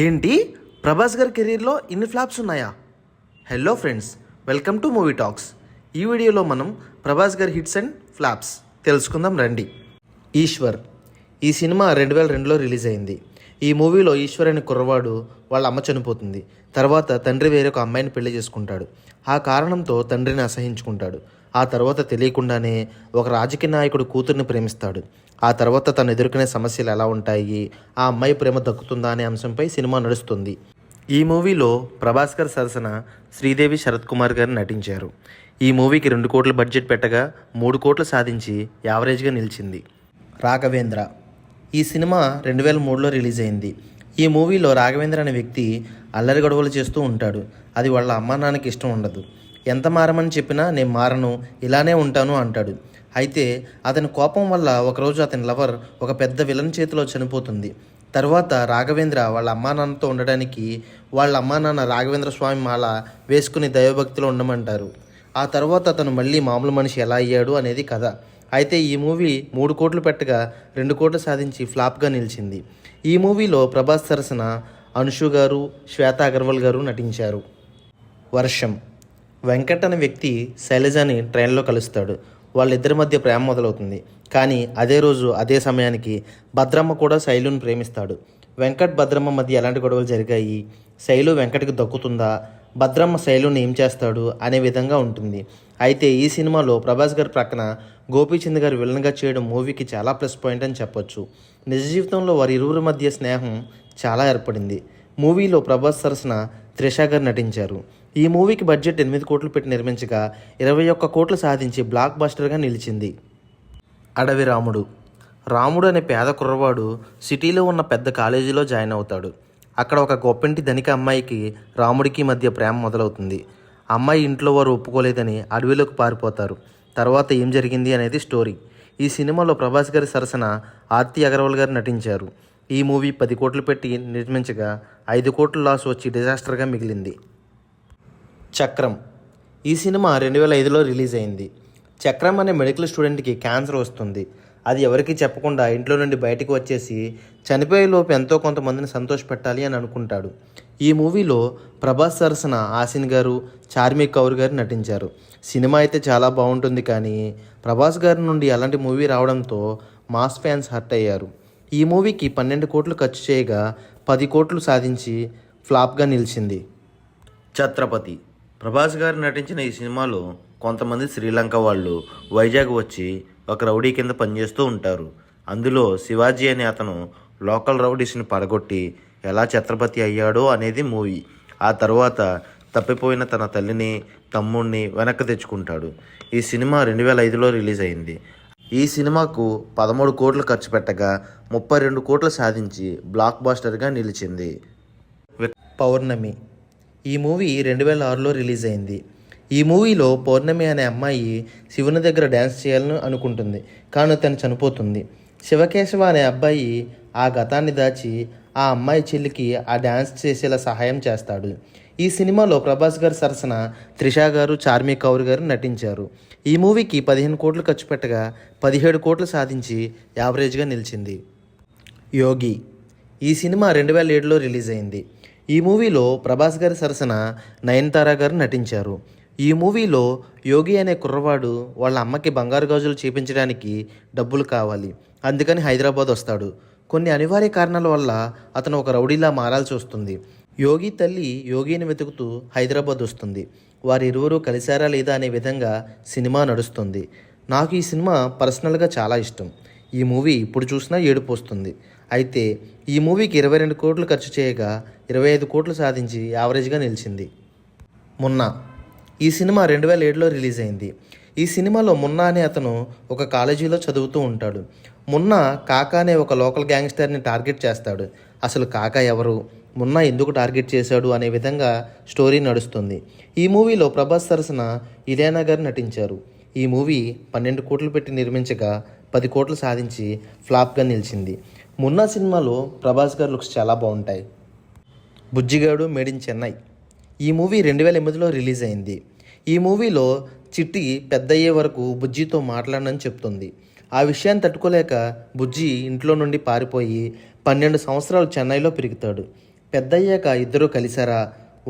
ఏంటి ప్రభాస్ గారి కెరీర్లో ఇన్ని ఫ్లాప్స్ ఉన్నాయా? Hello friends, welcome to movie talks. ఈ వీడియోలో మనం ప్రభాస్ గారి హిట్స్ అండ్ ఫ్లాప్స్ తెలుసుకుందాం రండి. ఈశ్వర్ ఈ సినిమా 2002లో రిలీజ్ అయింది. ఈ మూవీలో ఈశ్వర్ అనే కుర్రవాడు వాళ్ళ అమ్మ చనిపోతుంది. తర్వాత తండ్రి వేరొక అమ్మాయిని పెళ్లి చేసుకుంటాడు. ఆ కారణంతో తండ్రిని అసహించుకుంటాడు. ఆ తర్వాత తెలియకుండానే ఒక రాజకీయ నాయకుడు కూతుర్ని ప్రేమిస్తాడు. ఆ తర్వాత తను ఎదుర్కొనే సమస్యలు ఎలా ఉంటాయి, ఆ అమ్మాయి ప్రేమ దక్కుతుందా అనే అంశంపై సినిమా నడుస్తుంది. ఈ మూవీలో ప్రభాస్ గారి సరసన శ్రీదేవి, శరత్ కుమార్ గారు నటించారు. ఈ మూవీకి 2 కోట్ల బడ్జెట్ పెట్టగా 3 కోట్లు సాధించి యావరేజ్గా నిలిచింది. రాఘవేంద్ర ఈ సినిమా 2003లో రిలీజ్ అయింది. ఈ మూవీలో రాఘవేంద్ర అనే వ్యక్తి అల్లరి గొడవలు చేస్తూ ఉంటాడు. అది వాళ్ళ అమ్మా నాన్నకి ఇష్టం ఉండదు. ఎంత మారమని చెప్పినా నేను మారను, ఇలానే ఉంటాను అంటాడు. అయితే అతని కోపం వల్ల ఒకరోజు అతని లవర్ ఒక పెద్ద విలన్ చేతిలో చనిపోతుంది. తర్వాత రాఘవేంద్ర వాళ్ళ అమ్మా నాన్నతో ఉండడానికి వాళ్ళ అమ్మా నాన్న రాఘవేంద్ర స్వామి మాల వేసుకుని దైవభక్తిలో ఉండమంటారు. ఆ తర్వాత అతను మళ్ళీ మామూలు మనిషి ఎలా అయ్యాడు అనేది కథ. అయితే ఈ మూవీ 3 కోట్లు పెట్టగా 2 కోట్లు సాధించి ఫ్లాప్గా నిలిచింది. ఈ మూవీలో ప్రభాస్ సరసన అనుషు గారు, శ్వేత అగర్వాల్ గారు నటించారు. వర్షం వెంకట్ అనే వ్యక్తి శైలజని ట్రైన్లో కలుస్తాడు. వాళ్ళిద్దరి మధ్య ప్రేమ మొదలవుతుంది. కానీ అదే రోజు అదే సమయానికి భద్రమ్మ కూడా శైలుని ప్రేమిస్తాడు. వెంకట్ భద్రమ్మ మధ్య ఎలాంటి గొడవలు జరిగాయి, శైలు వెంకట్కి దక్కుతుందా, భద్రమ్మ శైలుని ఏం చేస్తాడు అనే విధంగా ఉంటుంది. అయితే ఈ సినిమాలో ప్రభాస్ గారి ప్రక్కన గోపీచంద్ గారు విలన్గా చేయడం మూవీకి చాలా ప్లస్ పాయింట్ అని చెప్పొచ్చు. నిజ జీవితంలో వారి ఇరువురి మధ్య స్నేహం చాలా ఏర్పడింది. మూవీలో ప్రభాస్ సరసన త్రిష గారు నటించారు. ఈ మూవీకి బడ్జెట్ 8 కోట్లు పెట్టి నిర్మించగా 21 కోట్లు సాధించి బ్లాక్ బస్టర్గా నిలిచింది. అడవి రాముడు అనే పేద కుర్రవాడు సిటీలో ఉన్న పెద్ద కాలేజీలో జాయిన్ అవుతాడు. అక్కడ ఒక గొప్పింటి ధనిక అమ్మాయికి రాముడికి మధ్య ప్రేమ మొదలవుతుంది. అమ్మాయి ఇంట్లో వారు ఒప్పుకోలేదని అడవిలోకి పారిపోతారు. తర్వాత ఏం జరిగింది అనేది స్టోరీ. ఈ సినిమాలో ప్రభాస్ గారి సరసన ఆర్తి అగర్వాల్ గారు నటించారు. ఈ మూవీ 10 కోట్లు పెట్టి నిర్మించగా 5 కోట్ల లాస్ వచ్చి డిజాస్టర్గా మిగిలింది. చక్రం ఈ సినిమా 2005లో రిలీజ్ అయింది. చక్రం అనే మెడికల్ స్టూడెంట్కి క్యాన్సర్ వస్తుంది. అది ఎవరికీ చెప్పకుండా ఇంట్లో నుండి బయటకు వచ్చేసి చనిపోయేలోపు ఎంతో కొంతమందిని సంతోషపెట్టాలి అని అనుకుంటాడు. ఈ మూవీలో ప్రభాస్ సరసన ఆసిన్ గారు, చార్మి కౌర్ గారు నటించారు. సినిమా అయితే చాలా బాగుంటుంది. కానీ ప్రభాస్ గారి నుండి అలాంటి మూవీ రావడంతో మాస్ ఫ్యాన్స్ హర్ట్ అయ్యారు. ఈ మూవీకి 12 కోట్లు ఖర్చు చేయగా 10 కోట్లు సాధించి ఫ్లాప్గా నిలిచింది. ఛత్రపతి ప్రభాస్ గారు నటించిన ఈ సినిమాలో కొంతమంది శ్రీలంక వాళ్ళు వైజాగ్ వచ్చి ఒక రౌడీ కింద పనిచేస్తూ ఉంటారు. అందులో శివాజీ అనే అతను లోకల్ రౌడీస్ని పడగొట్టి ఎలా ఛత్రపతి అయ్యాడో అనేది మూవీ. ఆ తర్వాత తప్పిపోయిన తన తల్లిని, తమ్ముడిని వెనక్కి తెచ్చుకుంటాడు. ఈ సినిమా 2005లో రిలీజ్ అయింది. ఈ సినిమాకు 13 కోట్లు ఖర్చు పెట్టగా 32 కోట్లు సాధించి బ్లాక్ బాస్టర్గా నిలిచింది. పౌర్ణమి ఈ మూవీ 2006లో రిలీజ్ అయింది. ఈ మూవీలో పౌర్ణమి అనే అమ్మాయి శివుని దగ్గర డ్యాన్స్ చేయాలని అనుకుంటుంది. కానీ తను చనిపోతుంది. శివకేశవ అనే అబ్బాయి ఆ గతాన్ని దాచి ఆ అమ్మాయి చెల్లికి ఆ డ్యాన్స్ చేసేలా సహాయం చేస్తాడు. ఈ సినిమాలో ప్రభాస్ గారి సరసన త్రిష గారు, చార్మి కౌర్ గారు నటించారు. ఈ మూవీకి 15 కోట్లు ఖర్చు పెట్టగా 17 కోట్లు సాధించి యావరేజ్గా నిలిచింది. యోగి ఈ సినిమా 2007లో రిలీజ్ అయింది. ఈ మూవీలో ప్రభాస్ గారి సరసన నయనతార గారు నటించారు. ఈ మూవీలో యోగి అనే కుర్రవాడు వాళ్ళ అమ్మకి బంగారు గాజులు చేపించడానికి డబ్బులు కావాలి. అందుకని హైదరాబాద్ వస్తాడు. కొన్ని అనివార్య కారణాల వల్ల అతను ఒక రౌడీలా మారాల్సి వస్తుంది. యోగి తల్లి యోగిని వెతుకుతూ హైదరాబాద్ వస్తుంది. వారిరువురు కలిశారా లేదా అనే విధంగా సినిమా నడుస్తుంది. నాకు ఈ సినిమా పర్సనల్గా చాలా ఇష్టం. ఈ మూవీ ఇప్పుడు చూసినా ఏడుపు వస్తుంది. అయితే ఈ మూవీకి 22 కోట్లు ఖర్చు చేయగా 25 కోట్లు సాధించి యావరేజ్గా నిలిచింది. మున్నా ఈ సినిమా 2007లో రిలీజ్ అయింది. ఈ సినిమాలో మున్నా అనే అతను ఒక కాలేజీలో చదువుతూ ఉంటాడు. మున్నా కాకా అనే ఒక లోకల్ గ్యాంగ్స్టర్ని టార్గెట్ చేస్తాడు. అసలు కాకా ఎవరు, మున్నా ఎందుకు టార్గెట్ చేశాడు అనే విధంగా స్టోరీ నడుస్తుంది. ఈ మూవీలో ప్రభాస్ సరసన ఇలియానా గారు నటించారు. ఈ మూవీ 12 కోట్లు పెట్టి నిర్మించగా 10 కోట్లు సాధించి ఫ్లాప్గా నిలిచింది. మున్నా సినిమాలో ప్రభాస్ గారి లుక్స్ చాలా బాగుంటాయి. బుజ్జిగాడు మేడ్ ఇన్ చెన్నై ఈ మూవీ 2008లో రిలీజ్ అయింది. ఈ మూవీలో చిట్టి పెద్దయ్యే వరకు బుజ్జితో మాట్లాడనని చెప్తుంది. ఆ విషయాన్ని తట్టుకోలేక బుజ్జి ఇంట్లో నుండి పారిపోయి 12 సంవత్సరాలు చెన్నైలో పెరుగుతాడు. పెద్దయ్యాక ఇద్దరూ కలిసారా,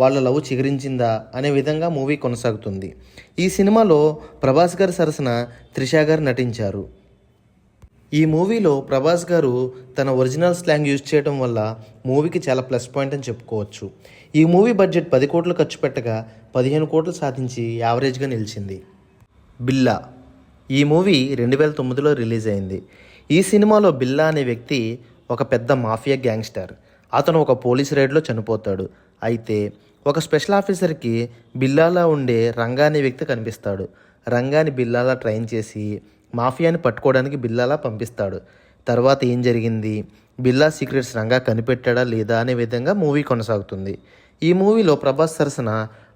వాళ్ళ లవ్ చిగురించిందా అనే విధంగా మూవీ కొనసాగుతుంది. ఈ సినిమాలో ప్రభాస్ గారి సరసన త్రిష గారు నటించారు. ఈ మూవీలో ప్రభాస్ గారు తన ఒరిజినల్ స్లాంగ్ యూజ్ చేయడం వల్ల మూవీకి చాలా ప్లస్ పాయింట్ అని చెప్పుకోవచ్చు. ఈ మూవీ బడ్జెట్ 10 కోట్లు ఖర్చు పెట్టగా 15 కోట్లు సాధించి యావరేజ్గా నిలిచింది. బిల్లా ఈ మూవీ 2009లో రిలీజ్ అయింది. ఈ సినిమాలో బిల్లా అనే వ్యక్తి ఒక పెద్ద మాఫియా గ్యాంగ్స్టర్. అతను ఒక పోలీస్ రైడ్లో చనిపోతాడు. అయితే ఒక స్పెషల్ ఆఫీసర్కి బిల్లాలా ఉండే రంగా అనే వ్యక్తి కనిపిస్తాడు. రంగాని బిల్లాలా ట్రైన్ చేసి మాఫియాని పట్టుకోవడానికి బిల్లాలా పంపిస్తాడు. తర్వాత ఏం జరిగింది, బిల్లా సీక్రెట్స్ రంగా కనిపెట్టాడా లేదా అనే విధంగా మూవీ కొనసాగుతుంది. ఈ మూవీలో ప్రభాస్ సరసన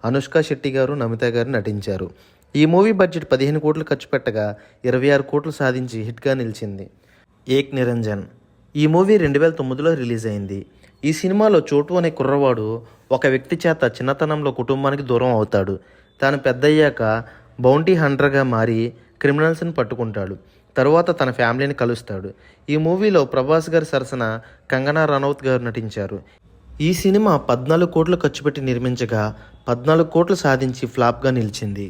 అనుష్క శెట్టి గారు, నమిత గారు నటించారు. ఈ మూవీ బడ్జెట్ 15 కోట్లు ఖర్చు పెట్టగా 26 కోట్లు సాధించి హిట్గా నిలిచింది. ఏక్ నిరంజన్ ఈ మూవీ 2009లో రిలీజ్ అయింది. ఈ సినిమాలో చోటు అనే కుర్రవాడు ఒక వ్యక్తి చేత చిన్నతనంలో కుటుంబానికి దూరం అవుతాడు. తాను పెద్దయ్యాక బౌంటీ హంటర్గా మారి క్రిమినల్స్ని పట్టుకుంటాడు. తరువాత తన ఫ్యామిలీని కలుస్తాడు. ఈ మూవీలో ప్రభాస్ గారి సరసన కంగనా రనౌత్ గారు నటించారు. ఈ సినిమా 14 కోట్లు ఖర్చు పెట్టి నిర్మించగా 14 కోట్లు సాధించి ఫ్లాప్గా నిలిచింది.